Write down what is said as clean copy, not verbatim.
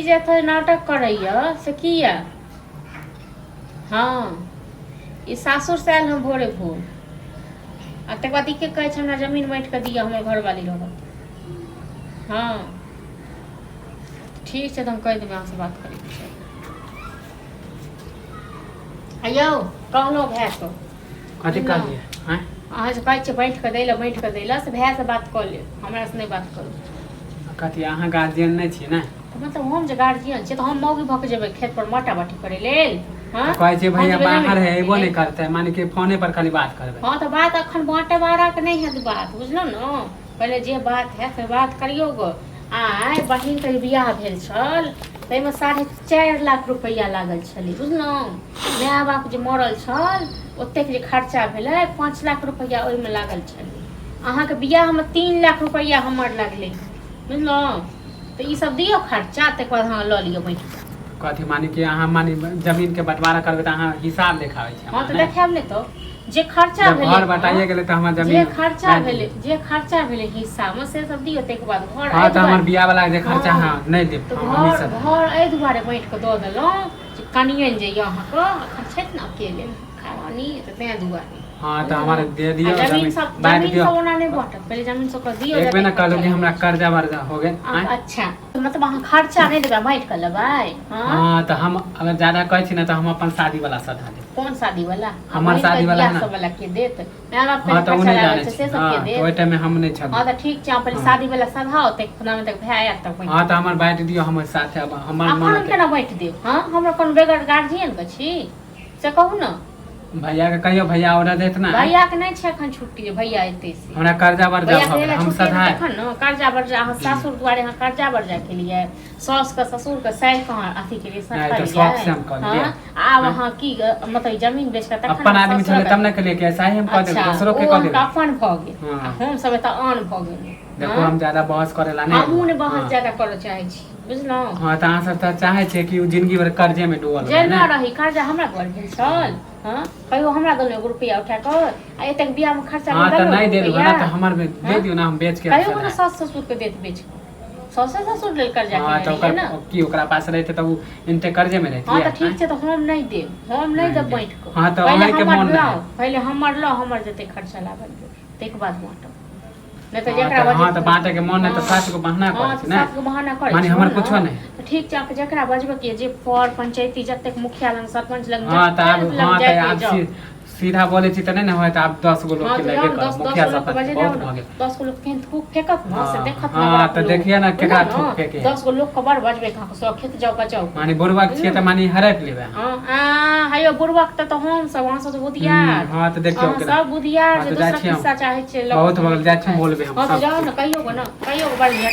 जे तो नाटक करैया से किया। हाँ ई सासुर से आयल हम भोरे भोर आ तक बाद के कहे हमरा जमीन बांट के दिया हमर घर वाली रहत। हाँ ठीक है तो हम कह देंगे अहाँ से बात करें। अयो कहलो भै तो कथी कहलिए हैं अहाँ से कहै बैठ के दैला से भै से बात कर ले हमरा से नहीं बात करू। कथी अहाँ गार्जियन नहीं छी ना मतलब हम जे गार्जियन छी तो हम मौगी भक जेबै खेत पर माटा बाटी करे लेल। हां कहै छै भैया बाहर है एबो नहीं करते माने के फोने पर खाली बात करबै। हां तो बात अखन बाटे बारा के नहीं है बात बुझलो न पहले जे बात है से बात करियो गो। आय बहिन के बियाह भेल छल तै में 4.5 लाख रुपया लागल छली बुझलो। माय बाप जे मरल छल ओते के खर्चा भेलै 5 लाख रुपया ओइ में लागल छली। अहाँ के बियाह में 3 लाख रुपया हमर लागले बुझलो। तो ई सब दियो खर्चा तक बाद हां ल लियो बैठ कथी माने कि अहाँ माने जमीन के बंटवारा करबै त अहाँ हिसाब देखाबै छी। हां तो देखाब ने तो जे खर्चा भेले घर बटाइए गेले त हमर जमीन जे खर्चा भेले हिस्सा में से सब दियो तक बाद घर हां त हमर बियाह वाला जे खर्चा हां नहीं देब तो घर ए दुआरे बैठ के द देलो जे कनियन जे यहां को खर्चा न अकेले खावानी त ते दुआरे। हां त हमारे दे दियो जमीन सब ओना नहीं बांटत पहले जमीन सब कर दियो एक बेना कहलो कि हमरा कर्जा वर्जा हो गेल। अच्छा मतलब अहाँ खर्चा नहीं देबा बांट के लेबै। हां त हम अगर ज्यादा कहै छी न त हम अपन शादी वाला सधा देब। कौन शादी वाला हमर शादी वाला ना सब वाला के देत मैं बाप हां त उन्हें जाने से सब के देत। ओइ टाइम में हम नहीं छब। हां त ठीक छै पहले शादी वाला सधाओ तक खुदा में तक भाई आत तक। हां त हमर बांट दियो हमर साथे अब हमर मन अपन केना बांट देब। हां हमरा कोन बेगर गार्जियन के छी से कहू न भैया के कहियो भैया ऑर्डर देत ना भैया के नहीं छै एखन छुट्टी भैया एते से हमरा कर्जा वर्जा हम सधा एखन न कर्जा वर्जा अहाँ सासुर द्वारे अहाँ कर्जा वर्जा के लिए सास के ससुर के साइड कहां अथी के लिए नहीं तो शौक से हम कर लिए। आब अहाँ की मतलब जमीन बेच के तखन अपन आदमी छले तब न के लिए कैसा ही हम कह देब दूसरों के कह देब अपन भ गेल हम सब त आन भ गेल। देखो हम ज्यादा बहस करेला नहीं हमहु ने बहस ज्यादा करे चाहे छी बुझलो। हां त अहाँ सब त चाहे छै कि जिंदगी भर कर्जे में डूबल जे ना रही कर्जा हमरा घर भेल छल। हां कहियो हमरा दल 1 रुपया उठा के आ एतक बियाह में खर्चा हां त नहीं दे देबो ना त हमर दे दियो ना हम बेच के कहियो ना सास ससुर के देत बेच सास ससुर लेल कर्जा के। हां त ओकर की ओकरा पास रहते त उ इनते कर्जे में रहती। हां त ठीक छै त हम नहीं देब हम नहीं देब बैठ के। हां त हमर के मन पहले हमर ल हमर जते खर्चा लागल तक बाद बांटो नहीं तो जकरा हां त बांटे के मन नहीं त सास को बहाना करे छै ना सास को बहाना करे माने हमर कुछो नहीं त ठीक छै जकरा बजबे के जे पर पंचायती जते मुखिया लंग सरपंच लंग हां त आप सीधा बोले छी त नहीं ना होय त आप 10 गो लोग के लगे कर मुखिया सब बहुत भागे 10 गो लोग के थूक फेकत न से देखत हां त देखिए ना केकरा थूक फेके 10 गो लोग के बड़ बजबे का सो खेत जाओ बचाओ माने बुढ़वा के छिए त माने हरप लेबे। हां हायो बुढ़वा के त हम सब वहां से बुधिया हां त देखियो सब बुधिया जे दूसरा किस्सा चाहे छै बहुत भगल जाय छी बोलबे हम सब। हां जाओ न कहियो गो न कहियो बढ़िया